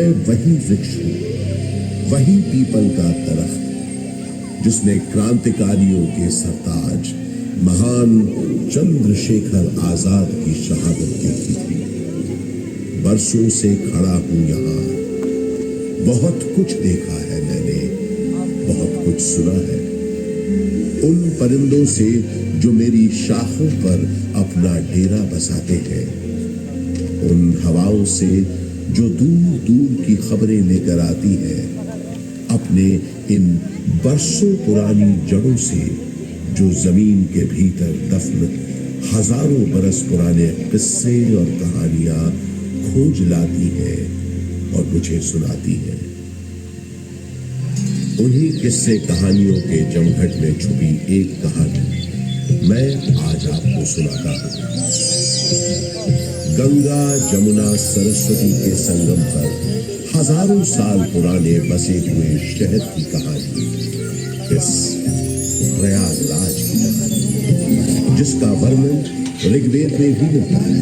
मैं वही वृक्ष हूं, वही पीपल का दरख्त जिसने क्रांतिकारियों के सरताज महान चंद्रशेखर आजाद की शहादत देखी थी। बरसों से खड़ा हूं यहाँ, बहुत कुछ देखा है मैंने, बहुत कुछ सुना है। उन परिंदों से जो मेरी शाखों पर अपना डेरा बसाते हैं, उन हवाओं से जो दूर दूर की खबरें लेकर आती है, अपने इन बरसों पुरानी जड़ों से जो जमीन के भीतर दफन हजारों बरस पुराने किस्से और कहानियां खोज लाती है और मुझे सुनाती है। उन्हीं किस्से कहानियों के जमघट में छुपी एक कहानी मैं आज आपको सुनाता हूं। गंगा जमुना सरस्वती के संगम पर हजारों साल पुराने बसे हुए शहर की कहानी, इस प्रयागराज की कहानी, जिसका वर्णन ऋग्वेद में भी मिलता है।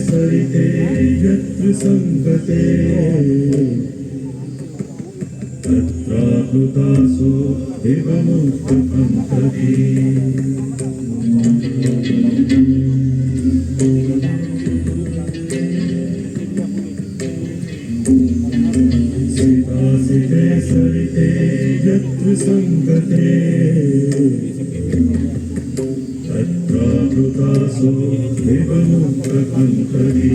सरिते यत्र संगते तत्राप्लुतासो देवमुक्तपन्थति। सीतासिते सरिते यत्र संगते तत्राप्लुतासो देवमुक्तपन्थति।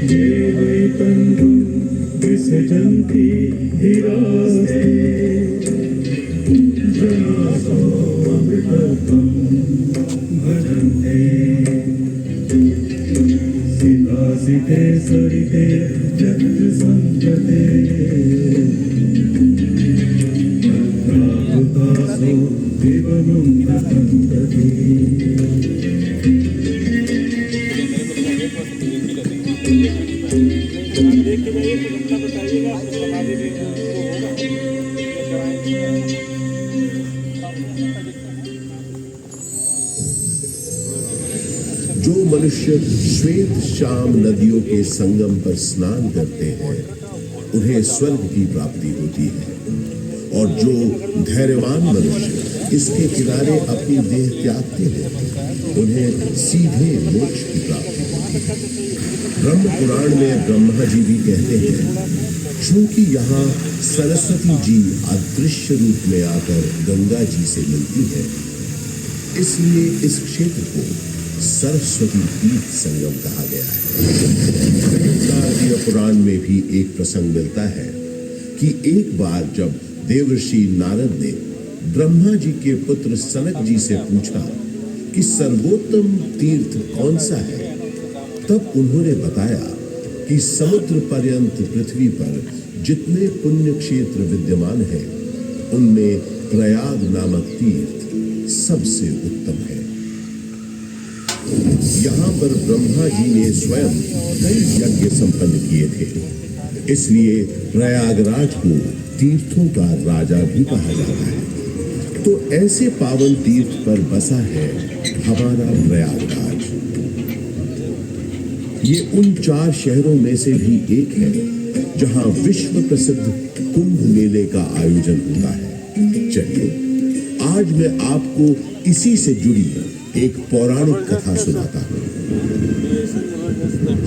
ये वैकुण्ठं विसृजन्ति धीरास्ते जनासो अमृतत्वं भजन्ते। सीतासिते सरिते यत्र संगते तत्राप्लुतासो देवमुक्तपन्थति। जो मनुष्य श्वेत श्याम नदियों के संगम पर स्नान करते हैं, उन्हें स्वर्ग की प्राप्ति होती है, और जो धैर्यवान मनुष्य इसके किनारे अपनी देह त्यागते हैं, उन्हें सीधे मोक्ष की प्राप्ति होती है। ब्रह्म पुराण में ब्रह्मा जी भी कहते हैं, चूंकि यहाँ सरस्वती जी अदृश्य रूप में आकर गंगा जी से मिलती है, इसलिए इस क्षेत्र को सरस्वती तीर्थ संगम कहा गया है। भारतीय पुराण में भी एक प्रसंग मिलता है कि एक बार जब देवर्षि नारद ने ब्रह्मा जी के पुत्र सनक जी से पूछा कि सर्वोत्तम तीर्थ कौन सा है, तब उन्होंने बताया कि समुद्र पर्यंत पृथ्वी पर जितने पुण्य क्षेत्र विद्यमान हैं, उनमें प्रयाग नामक तीर्थ सबसे उत्तम है। यहाँ पर ब्रह्मा जी ने स्वयं कई यज्ञ संपन्न किए थे, इसलिए प्रयागराज को तीर्थों का राजा भी कहा जाता है। तो ऐसे पावन तीर्थ पर बसा है हमारा प्रयागराज। ये उन 4 शहरों में से भी एक है जहां विश्व प्रसिद्ध कुंभ मेले का आयोजन होता है। चलिए आज मैं आपको इसी से जुड़ी एक पौराणिक कथा सुनाता हूं।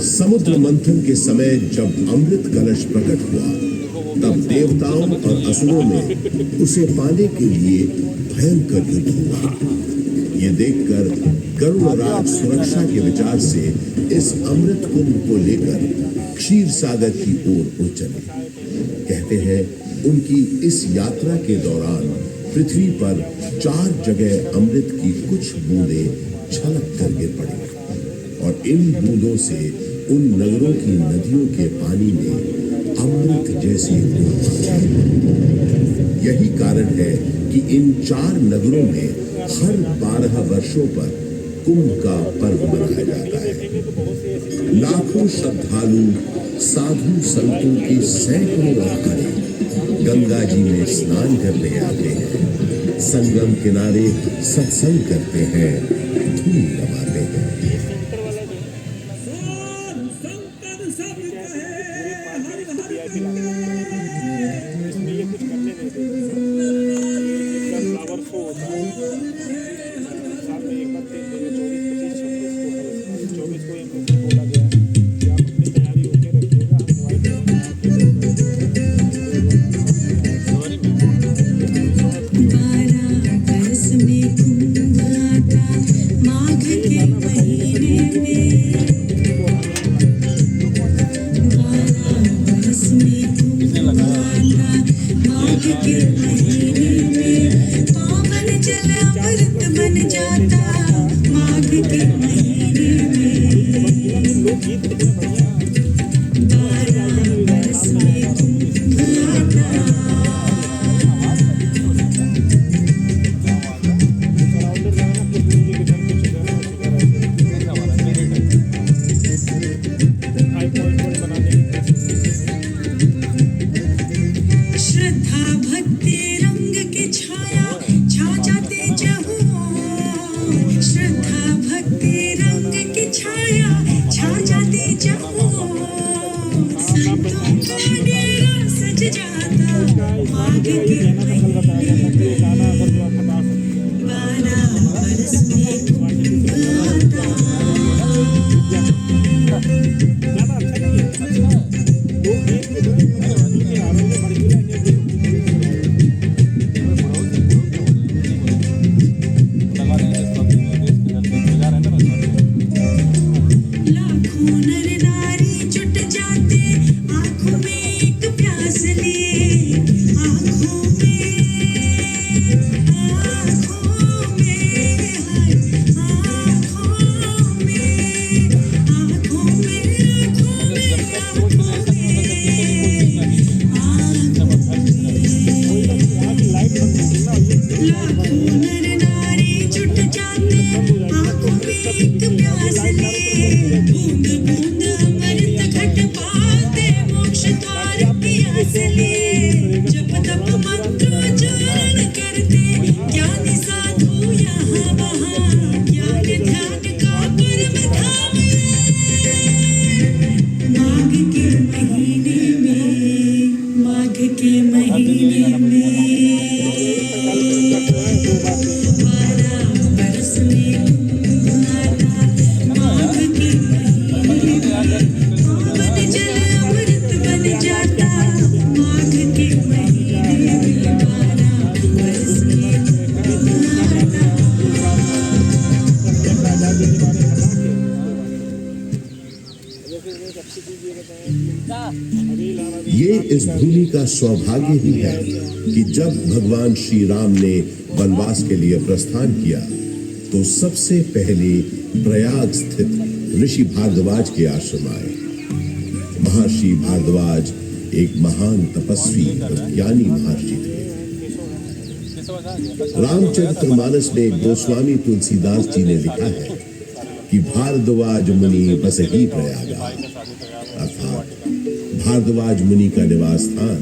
समुद्र मंथन के समय जब अमृत कलश प्रकट हुआ, तब देवताओं और असुरों में उसे पाने के लिए भयंकर युद्ध हुआ। ये देखकर गरुड़राज सुरक्षा के विचार से इस अमृत कुंभ को लेकर क्षीर सागर की ओर उड़ चले। कहते हैं उनकी इस यात्रा के दौरान पृथ्वी पर 4 जगह अमृत की कुछ बूंदें छलक कर गिर पड़ी। और इन बूंदों से उन नगरों की नदियों के पानी में अमृत जैसे गुण पहुंचे। यही कारण है कि इन 4 नगरों में हर 12 वर्षों पर कुंभ का पर्व मनाया जाता है। लाखों श्रद्धालु साधु संतों के सैकड़ों अखाड़े गंगा जी में स्नान करने आते हैं, संगम किनारे सत्संग करते हैं, धूम लगाते हैं। ये इस भूमि का सौभाग्य ही है कि जब भगवान श्री राम ने वनवास के लिए प्रस्थान किया तो सबसे पहले प्रयाग स्थित ऋषि भारद्वाज के आश्रम आए। महर्षि भारद्वाज एक महान तपस्वी और ज्ञानी महर्षि थे। रामचरितमानस में गोस्वामी तुलसीदास जी ने लिखा है कि भारद्वाज मुनि बसहि प्रयागा, अर्थात भारद्वाज मुनि का निवास स्थान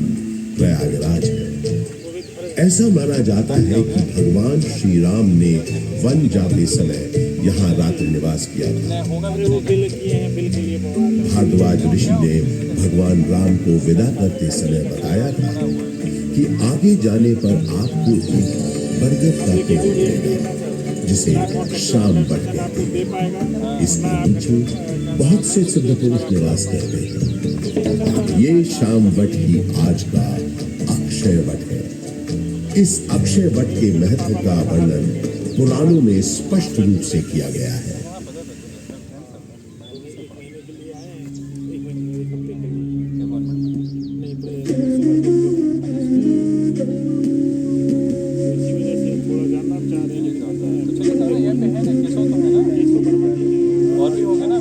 प्रयागराज है। ऐसा माना जाता है कि भगवान श्री राम ने वन जाते समय यहाँ रात्रि निवास किया था। भारद्वाज ऋषि ने भगवान राम को विदा करते समय बताया था कि आगे जाने पर आपको एक बरगद का पेड़ मिलेगा जिसे शाम वट कहते हैं। इसके नीचे बहुत से सिद्ध पुरुष निवास करते हैं। ये शाम वट ही आज का अक्षय वट है। इस अक्षय वट के महत्व का वर्णन पुराणों में स्पष्ट रूप से किया गया है। और भी होगा ना।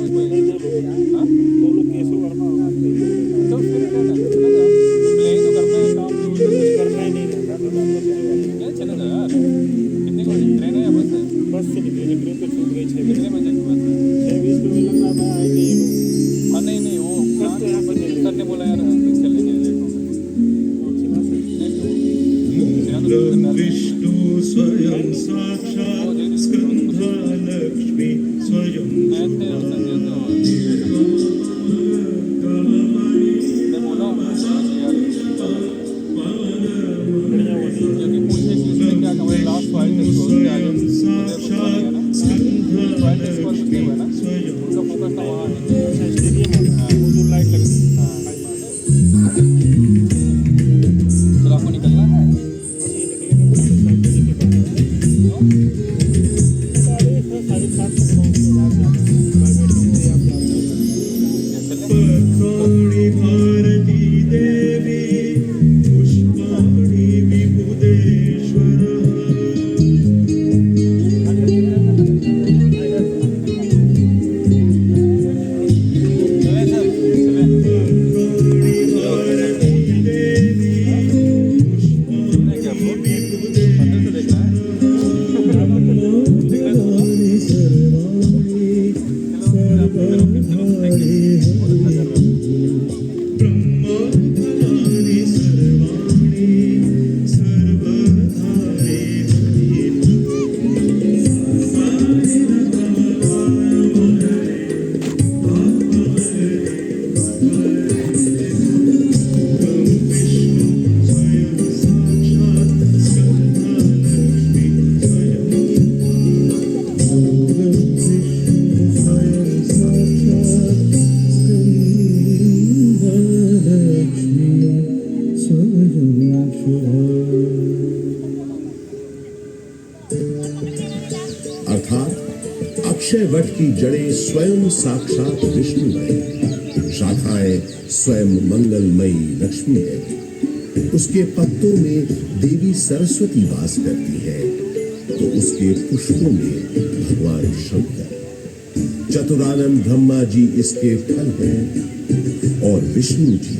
अर्थात अक्षय वट की जड़ें स्वयं साक्षात विष्णु है, शाखाएं स्वयं मंगलमयी लक्ष्मी है, उसके पत्तों में देवी सरस्वती वास करती है, तो उसके पुष्पों में भगवान शंकर, चतुरानंद ब्रह्मा जी इसके फल हैं और विष्णु जी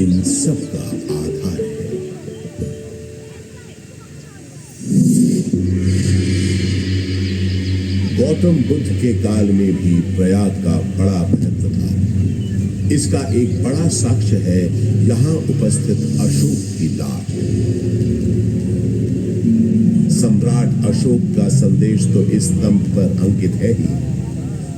इन सब का आधार है। गौतम बुद्ध के काल में भी प्रयाग का बड़ा महत्व था। इसका एक बड़ा साक्ष्य है यहां उपस्थित अशोक की लाट। सम्राट अशोक का संदेश तो इस स्तंभ पर अंकित है ही।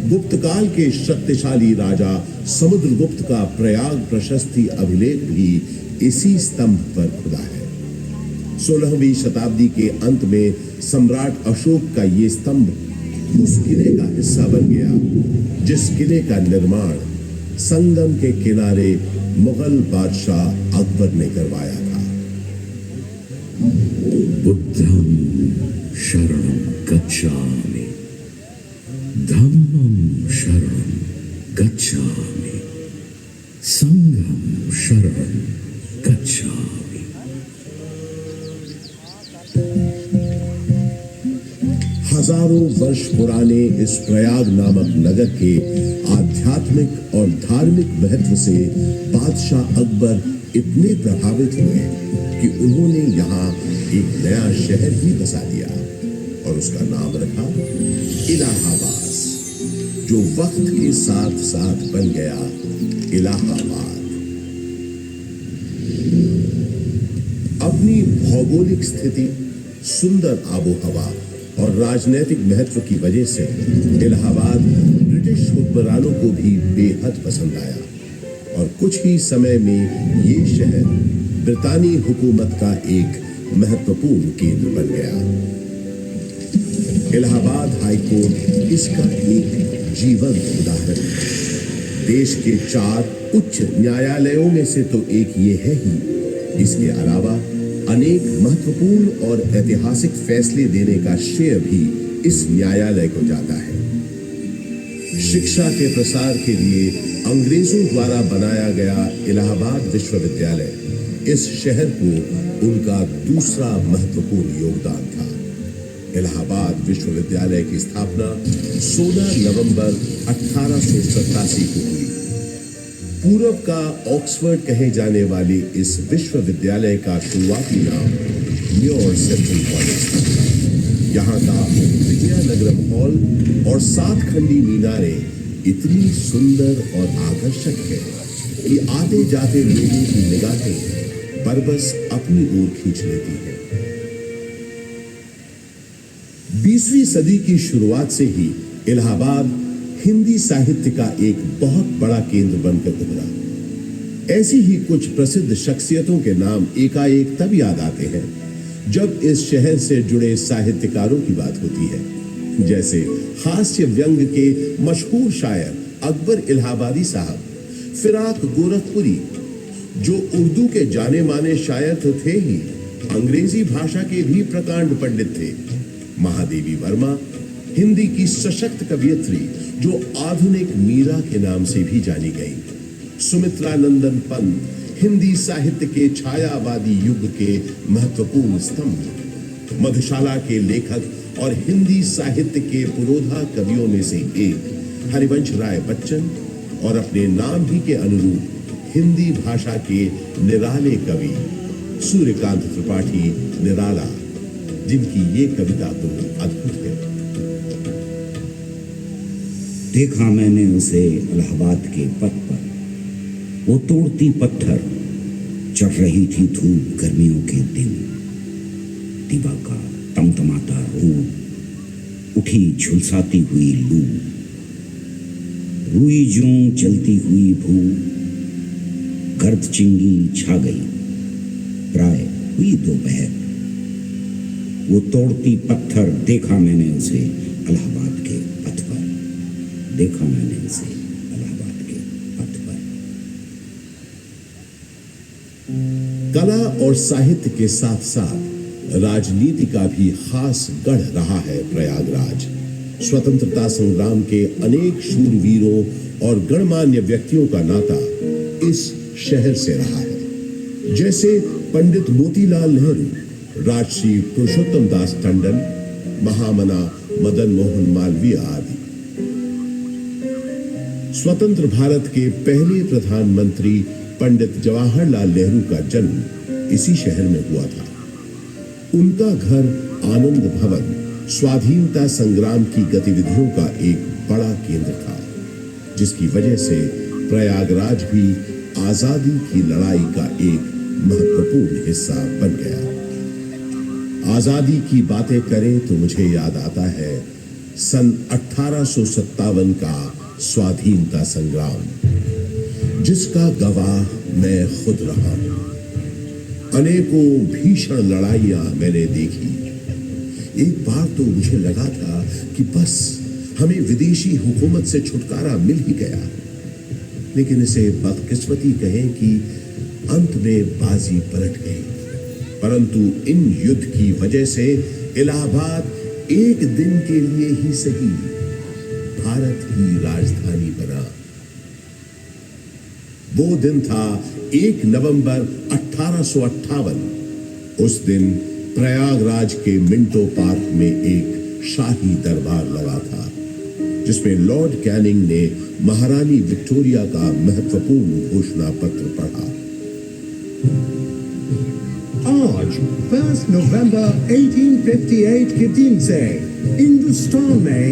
गुप्त काल के शक्तिशाली राजा समुद्रगुप्त का प्रयाग प्रशस्ति अभिलेख भी इसी स्तंभ पर खुदा है। 16वीं शताब्दी के अंत में सम्राट अशोक का ये स्तंभ उस किले का हिस्सा बन गया जिस किले का निर्माण संगम के किनारे मुगल बादशाह अकबर ने करवाया था। बुद्धं शरणं गच्छामि, धम्मं शरणं गच्छामि, संघं शरणं गच्छामि। हजारों वर्ष पुराने इस प्रयाग नामक नगर के आध्यात्मिक और धार्मिक महत्व से बादशाह अकबर इतने प्रभावित हुए कि उन्होंने यहाँ एक नया शहर भी बसा दिया और उसका नाम रखा इलाहाबाद, जो वक्त के साथ साथ बन गया इलाहाबाद। अपनी भौगोलिक स्थिति, सुंदर आबोहवा और राजनीतिक महत्व की वजह से इलाहाबाद ब्रिटिश हुक्मरानों को भी बेहद पसंद आया और कुछ ही समय में ये शहर ब्रितानी हुकूमत का एक महत्वपूर्ण केंद्र बन गया। इलाहाबाद हाईकोर्ट इसका एक जीवंत उदाहरण है। देश के 4 उच्च न्यायालयों में से तो एक ये है ही। इसके अलावा अनेक महत्वपूर्ण और ऐतिहासिक फैसले देने का श्रेय भी इस न्यायालय को जाता है। शिक्षा के प्रसार के लिए अंग्रेजों द्वारा बनाया गया इलाहाबाद विश्वविद्यालय इस शहर को उनका दूसरा महत्वपूर्ण योगदान था। इलाहाबाद विश्वविद्यालय की स्थापना 16 नवंबर 1887 को हुई। पूरब का ऑक्सफोर्ड कहे जाने वाले इस विश्वविद्यालय का शुरुआती नाम म्योर सेंट्रल कॉलेज था। यहाँ का विजयनगरम हॉल और 7 खंडी मीनारें इतनी सुंदर और आकर्षक है कि आते जाते लोगों की निगाहें बरबस अपनी ओर खींच लेती है। 20वीं सदी की शुरुआत से ही इलाहाबाद हिंदी साहित्य का एक बहुत बड़ा केंद्र बनकर उभरा। ऐसी ही कुछ प्रसिद्ध शख्सियतों के नाम एकाएक तब याद आते हैं जब इस शहर से जुड़े साहित्यकारों की बात होती है। जैसे हास्य व्यंग के मशहूर शायर अकबर इलाहाबादी साहब, फिराक गोरखपुरी जो उर्दू के जाने माने शायर तो थे ही, अंग्रेजी भाषा के भी प्रकांड पंडित थे। महादेवी वर्मा हिंदी की सशक्त कवियत्री जो आधुनिक मीरा के नाम से भी जानी गई। सुमित्रा नंदन पंत हिंदी साहित्य के छायावादी युग के महत्वपूर्ण स्तंभ। मधुशाला के लेखक और हिंदी साहित्य के पुरोधा कवियों में से एक हरिवंश राय बच्चन और अपने नाम ही के अनुरूप हिंदी भाषा के निराले कवि सूर्यकांत त्रिपाठी निराला, जिनकी ये कविता तो अद्भुत है। देखा मैंने उसे इलाहाबाद के पथ पर, वो तोड़ती पत्थर, चढ़ रही थी धूप गर्मियों के दिन। दिवा का तमतमाता रूप, उठी झुलसाती हुई लू, रुई ज्यों जलती हुई भू, गर्द चिंगी छा गई, प्राय हुई दोपहर। वो तोड़ती पत्थर देखा मैंने उसे इलाहाबाद के पथ पर, देखा मैंने उसे इलाहाबाद के पथ पर। कला और साहित्य के साथ साथ राजनीति का भी खास गढ़ रहा है प्रयागराज। स्वतंत्रता संग्राम के अनेक शूरवीरों और गणमान्य व्यक्तियों का नाता इस शहर से रहा है, जैसे पंडित मोतीलाल नेहरू, राजश्री पुरुषोत्तम दास टंडन, महामना मदन मोहन मालवीय आदि। स्वतंत्र भारत के पहले प्रधानमंत्री पंडित जवाहरलाल नेहरू का जन्म इसी शहर में हुआ था। उनका घर आनंद भवन स्वाधीनता संग्राम की गतिविधियों का एक बड़ा केंद्र था, जिसकी वजह से प्रयागराज भी आजादी की लड़ाई का एक महत्वपूर्ण हिस्सा बन गया। आजादी की बातें करें तो मुझे याद आता है सन 1857 का स्वाधीनता संग्राम, जिसका गवाह मैं खुद रहा हूं। अनेकों भीषण लड़ाइयां मैंने देखी। एक बार तो मुझे लगा था कि बस हमें विदेशी हुकूमत से छुटकारा मिल ही गया, लेकिन इसे बदकिस्मती कहें कि अंत में बाजी पलट गई। परंतु इन युद्ध की वजह से इलाहाबाद एक दिन के लिए ही सही भारत की राजधानी बना। वो दिन था 1 नवंबर 1858। उस दिन प्रयागराज के मिंटो पार्क में एक शाही दरबार लगा था, जिसमें लॉर्ड कैनिंग ने महारानी विक्टोरिया का महत्वपूर्ण घोषणा पत्र पढ़ा। आज 1 नवंबर 1858 के दिन से हिंदुस्तान में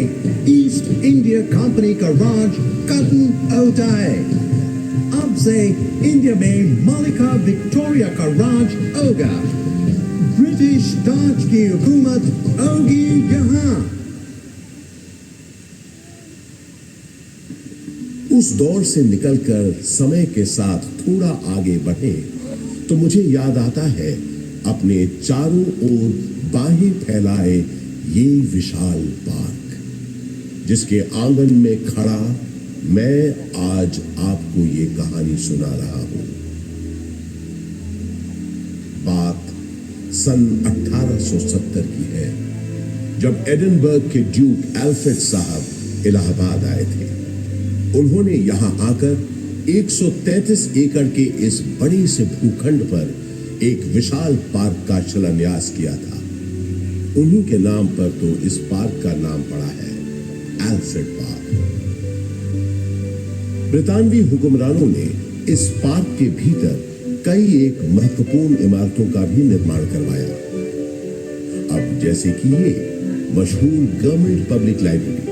ईस्ट इंडिया कंपनी का राज खत्म होता है। अब से इंडिया में मलिका विक्टोरिया का राज होगा। ब्रिटिश ताज की हुकूमत होगी यहाँ। उस दौर से निकलकर समय के साथ थोड़ा आगे बढ़े तो मुझे याद आता है अपने चारों ओर बाहें फैलाए ये विशाल पार्क, जिसके आंगन में खड़ा मैं आज आपको ये कहानी सुना रहा हूं। बात सन 1870 की है, जब एडिनबर्ग के ड्यूक एल्फ्रेड साहब इलाहाबाद आए थे। उन्होंने यहां आकर 133 एकड़ के इस बड़े से भूखंड पर एक विशाल पार्क का शिलान्यास किया था। उन्हीं के नाम पर तो इस पार्क का नाम पड़ा है एल्फ्रेड पार्क। ब्रितानवी हुक्मरानों ने इस पार्क के भीतर कई एक महत्वपूर्ण इमारतों का भी निर्माण करवाया। अब जैसे कि ये मशहूर गवर्नमेंट पब्लिक लाइब्रेरी।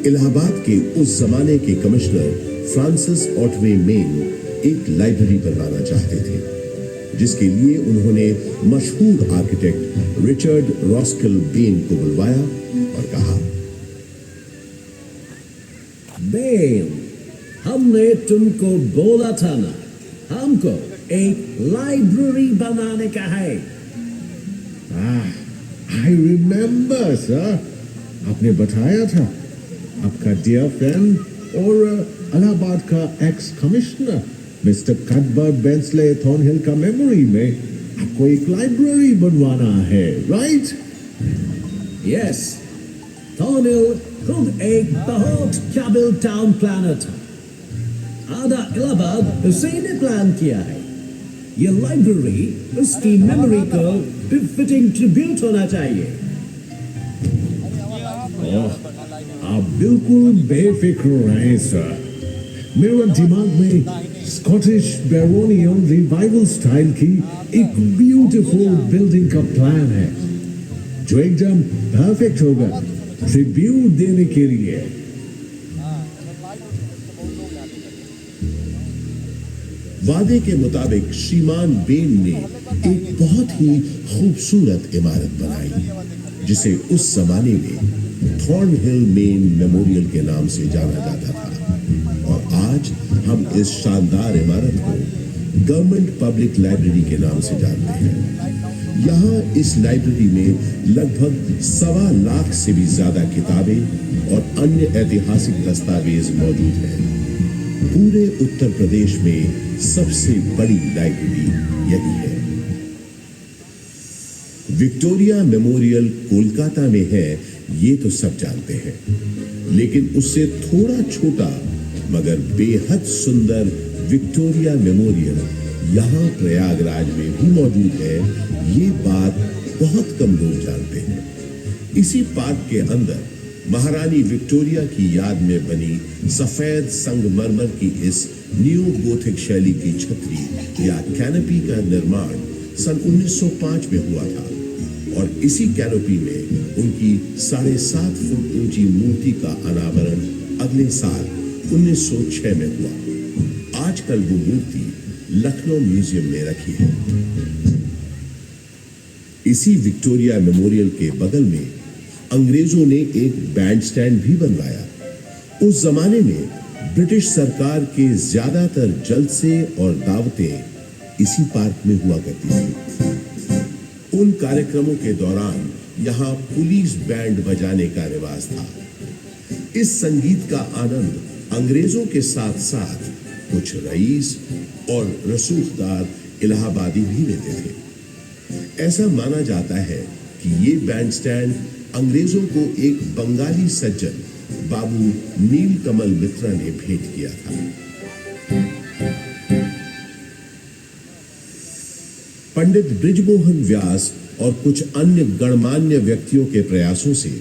इलाहाबाद के उस जमाने के कमिश्नर फ्रांसिस ऑटवे मेन एक लाइब्रेरी बनवाना चाहते थे, जिसके लिए उन्होंने मशहूर आर्किटेक्ट रिचर्ड रॉस्किल बेन को बुलवाया और कहा, बेन, हमने तुमको बोला था ना, हमको एक लाइब्रेरी बनाने का है। I remember, sir. आपने बताया था आपका डियर फ्रेंड और इलाहाबाद का एक्स कमिश्नर मिस्टर कटबर्ट बेंसले थॉर्नहिल का मेमोरी में आपको एक लाइब्रेरी बनवाना है, राइट? यस, थॉर्नहिल खुद एक बहुत काबिल टाउन प्लानर था। आधा इलाहाबाद उसी ने प्लान किया है। ये लाइब्रेरी उसकी मेमोरी को फिटिंग ट्रिब्यूट होना चाहिए। आप बिल्कुल बेफिक्र रहें सर। मेरे दिमाग में स्कॉटिश बैरोनियल रिवाइवल स्टाइल की एक ब्यूटीफुल बिल्डिंग का प्लान है, जो एकदम परफेक्ट होगा ट्रिब्यूट देने के लिए। वादे के मुताबिक श्रीमान बेन ने एक बहुत ही खूबसूरत इमारत बनाई, जिसे उस जमाने में थॉर्नहिल मेन मेमोरियल के नाम से जाना जाता था। और आज हम इस शानदार इमारत को गवर्नमेंट पब्लिक लाइब्रेरी के नाम से जानते हैं। यहाँ इस लाइब्रेरी में लगभग 1.25 लाख से भी ज्यादा किताबें और अन्य ऐतिहासिक दस्तावेज मौजूद हैं। पूरे उत्तर प्रदेश में सबसे बड़ी लाइब्रेरी यही है। विक्टोरिया मेमोरियल कोलकाता में है, ये तो सब जानते हैं, लेकिन उससे थोड़ा छोटा मगर बेहद सुंदर विक्टोरिया मेमोरियल यहाँ प्रयागराज में भी मौजूद है, ये बात बहुत कम लोग जानते हैं। इसी पार्क के अंदर महारानी विक्टोरिया की याद में बनी सफेद संगमरमर की इस न्यू गोथिक शैली की छतरी या कैनोपी का निर्माण सन 1905 में हुआ था और इसी कैनोपी में उनकी 7.5 फुट ऊंची मूर्ति का अनावरण अगले साल 1906 में हुआ। आजकल वो मूर्ति लखनऊ म्यूजियम में रखी है। इसी विक्टोरिया मेमोरियल के बगल में अंग्रेजों ने एक बैंड स्टैंड भी बनवाया। उस जमाने में ब्रिटिश सरकार के ज्यादातर जलसे और दावतें इसी पार्क में हुआ करती थी। उन कार्यक्रमों के दौरान यहाँ पुलिस बैंड बजाने का रिवाज था। इस संगीत का आनंद अंग्रेजों के साथ साथ कुछ रईस और रसूखदार इलाहाबादी भी लेते थे। ऐसा माना जाता है कि ये बैंड स्टैंड अंग्रेजों को एक बंगाली सज्जन बाबू नीलकमल मित्रा ने भेंट किया था। पंडित बृजमोहन व्यास और कुछ अन्य गणमान्य व्यक्तियों के प्रयासों से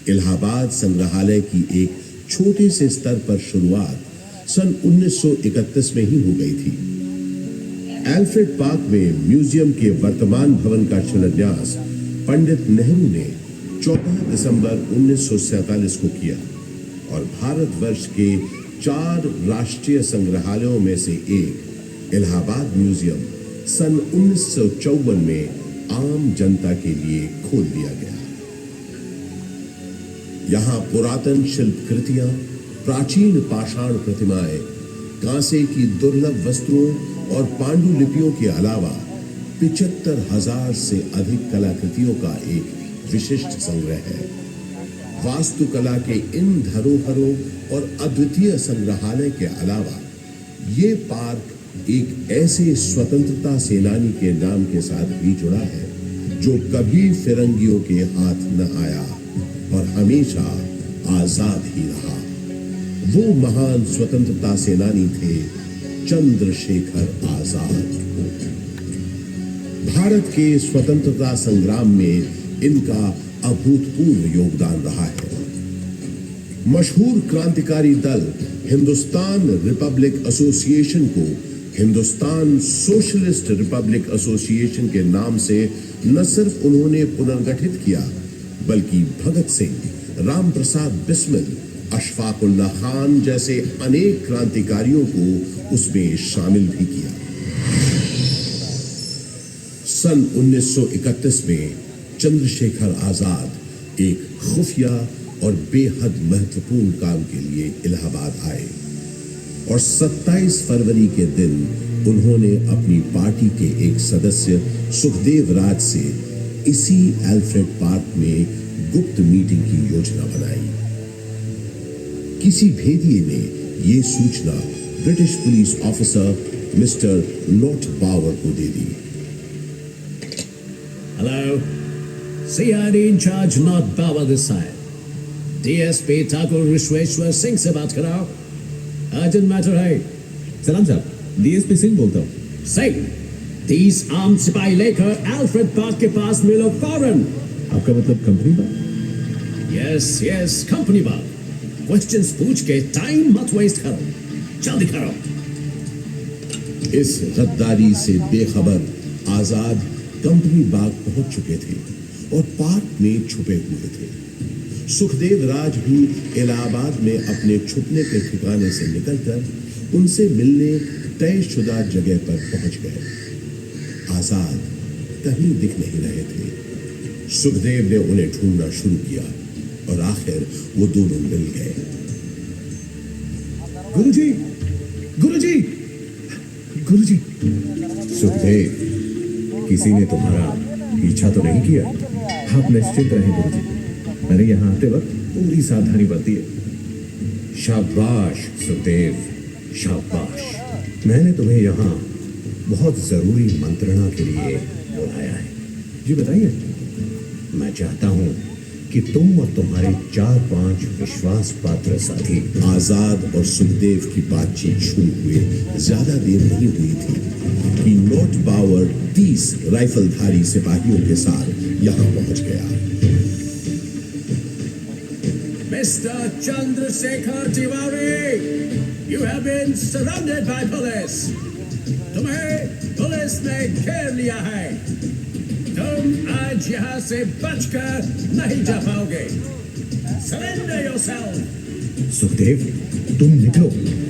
इलाहाबाद संग्रहालय की एक छोटे से स्तर पर शुरुआत सन 1931 में ही हो गई थी। एल्फ्रेड पार्क में म्यूजियम के वर्तमान भवन का शिलान्यास पंडित नेहरू ने 14 दिसंबर 1947 को किया और भारतवर्ष के 4 राष्ट्रीय संग्रहालयों में से एक इलाहाबाद म्यूजियम सन 1954 में आम जनता के लिए खोल दिया गया। यहाँ पुरातन शिल्प कृतियां, प्राचीन पाषाण प्रतिमाएं, कांसे की दुर्लभ वस्त्रों और पांडुलिपियों के अलावा 75,000 से अधिक कलाकृतियों का एक विशिष्ट संग्रह है। वास्तुकला के इन धरोहरों और अद्वितीय संग्रहालय के अलावा ये पार्क एक ऐसे स्वतंत्रता सेनानी के नाम के साथ भी जुड़ा है जो कभी फिरंगियों के हाथ न आया और हमेशा आजाद ही रहा। वो महान स्वतंत्रता सेनानी थे चंद्रशेखर आजाद। भारत के स्वतंत्रता संग्राम में इनका अभूतपूर्व योगदान रहा है। मशहूर क्रांतिकारी दल हिंदुस्तान रिपब्लिक एसोसिएशन को हिंदुस्तान सोशलिस्ट रिपब्लिक एसोसिएशन के नाम से न सिर्फ उन्होंने पुनर्गठित किया बल्कि भगत सिंह, राम प्रसाद बिस्मिल, अशफाक उल्लाह खान जैसे अनेक क्रांतिकारियों को उसमें शामिल भी किया। सन 1931 में चंद्रशेखर आजाद एक खुफिया और बेहद महत्वपूर्ण काम के लिए इलाहाबाद आए और 27 फरवरी के दिन उन्होंने अपनी पार्टी के एक सदस्य सुखदेव राज से इसी एल्फ्रेड पार्क में गुप्त मीटिंग की योजना बनाई। किसी भेदिए ने यह सूचना British police officer mister Nott Bower को दे दी। Hello, CID in charge Not Bawa this side. DSP Thakur Vishweshwar Singh से बात कराओ। अर्जेंट मैटर है। सलाम साहब, डीएसपी सिंह बोलता हूँ। सिंह, 30 आर्म सिपाही लेकर एल्फ्रेड पार्क के पास मिलो फौरन। आपका मतलब कंपनी बात? यस, कंपनी बात। क्वेश्चंस पूछ के टाइम मत वेस्ट करो, जल्दी करो। इस गद्दारी से बेखबर आजाद कंपनी बाग पहुंच चुके थे और पार्क में छुपे हुए थे। सुखदेव राज भी इलाहाबाद में अपने छुपने के ठिकाने से निकलकर उनसे मिलने तयशुदा जगह पर पहुंच गए। आजाद कहीं दिख नहीं रहे थे। सुखदेव ने उन्हें ढूंढना शुरू किया और आखिर वो दोनों मिल गए। गुरुजी, गुरुजी, गुरुजी। सुखदेव, किसी ने तुम्हारा पीछा तो नहीं किया? आप निश्चिंत रहें गुरुजी, मैंने यहाँ आते वक्त पूरी सावधानी बरती है। शाबाश सुखदेव, शाबाश। मैंने तुम्हें यहाँ बहुत जरूरी मंत्रणा के लिए बुलाया है। जी बताइए। मैं चाहता हूं कि तुम और तुम्हारे 4-5 विश्वास पात्र साथी आजाद और सुखदेव की बातचीत शुरू हुए ज्यादा देर नहीं हुई थी कि नॉट पावर 30 राइफलधारी सिपाहियों के साथ यहां पहुंच गया। Mr. Chandrasekhar Tiwari, you have been surrounded by police. तुम्हें पुलिस ने घेर लिया है। तुम आज यहाँ से बचकर नहीं जा पाओगे। Surrender yourself. सुखदेव, तुम निकलो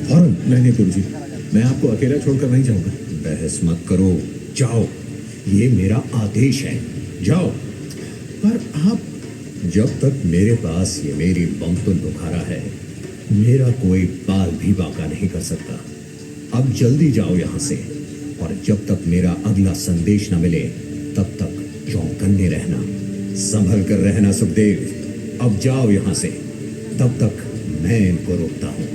फौरन। नहीं गुरुजी, मैं आपको अकेला छोड़कर नहीं जाऊंगा। बहस मत करो, जाओ, ये मेरा आदेश है, जाओ। पर आप, जब तक मेरे पास ये मेरी बमतुल बुखारा है, मेरा कोई बाल भी बाका नहीं कर सकता। अब जल्दी जाओ यहाँ से, और जब तक मेरा अगला संदेश न मिले तब तक चौकन्ने रहना, संभल कर रहना। सुखदेव, अब जाओ यहाँ से, तब तक मैं इनको रोकता हूँ।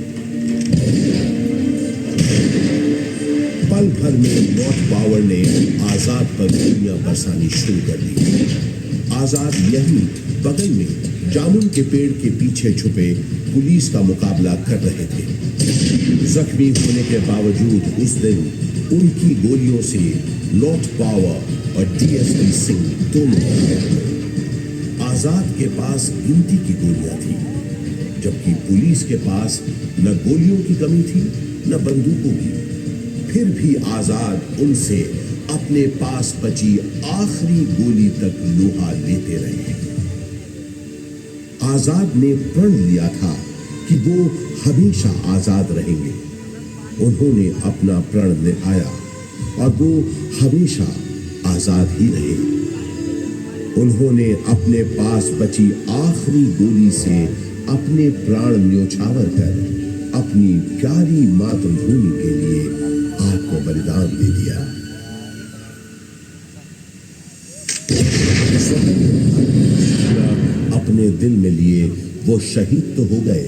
पल भर में नॉट पावर ने आजाद पर गोलियां बरसानी शुरू कर दी। आजाद यहीं बगल में जामुन के पेड़ के पीछे छुपे पुलिस का मुकाबला कर रहे थे। जख्मी होने के बावजूद उस दिन उनकी गोलियों से नॉट पावर और डीएसपी सिंह दोनों घायल हुए। आजाद के पास गिनती की गोलियां थी, जबकि पुलिस के पास न गोलियों की कमी थी न बंदूकों की। फिर भी आजाद उनसे अपने पास बची आखिरी गोली तक लोहा लेते रहे। आजाद ने प्रण लिया था कि वो हमेशा आजाद रहेंगे। उन्होंने अपना प्रण निभाया और वो हमेशा आजाद ही रहे। उन्होंने अपने पास बची आखिरी गोली से अपने प्राण न्योछावर कर अपनी प्यारी मातृभूमि के लिए आत्म बलिदान दे दिया। अपने दिल में लिए वो शहीद तो हो गए,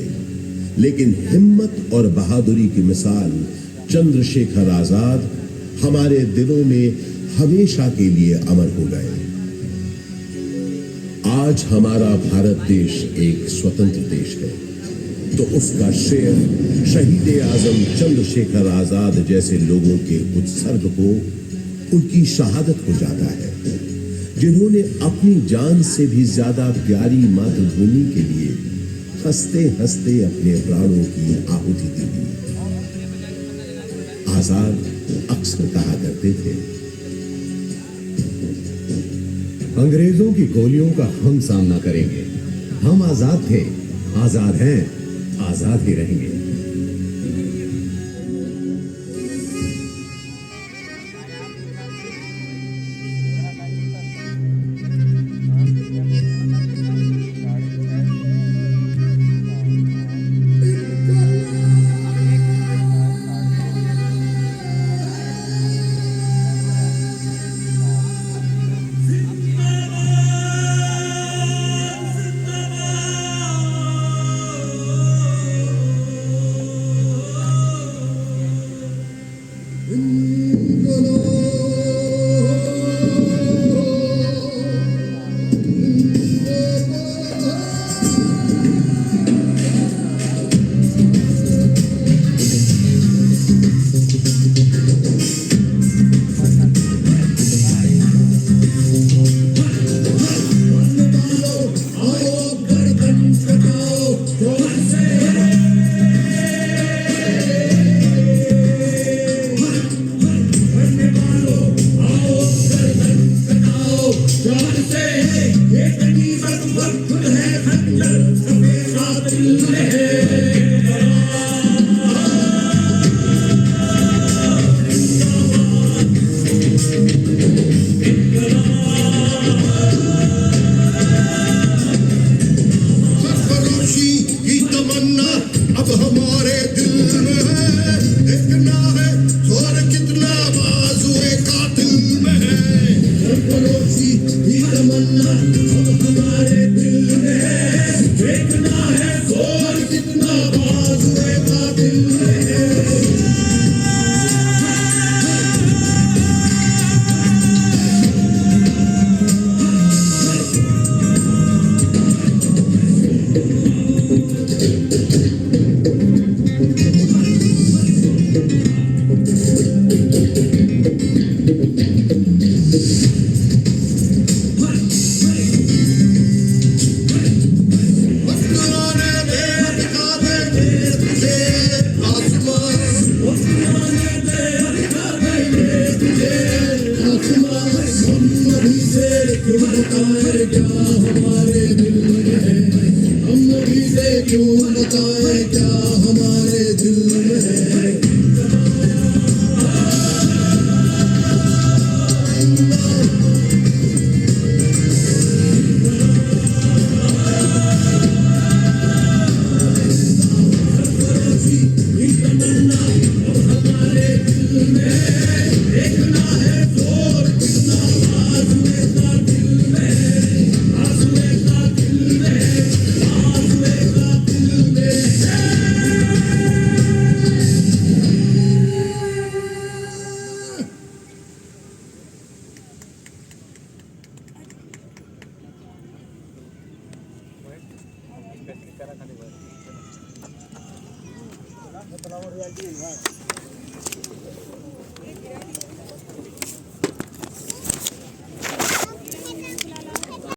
लेकिन हिम्मत और बहादुरी की मिसाल चंद्रशेखर आजाद हमारे दिलों में हमेशा के लिए अमर हो गए। आज हमारा भारत देश एक स्वतंत्र देश है, तो उसका श्रेय शहीद आजम चंद्रशेखर आजाद जैसे लोगों के उत्सर्ग को, उनकी शहादत को जाता है, जिन्होंने अपनी जान से भी ज्यादा प्यारी मातृभूमि के लिए हंसते हंसते अपने प्राणों की आहुति दी। आजाद अक्सर कहा करते थे, अंग्रेजों की गोलियों का हम सामना करेंगे। हम आजाद थे, आजाद हैं, आजाद ही रहेंगे।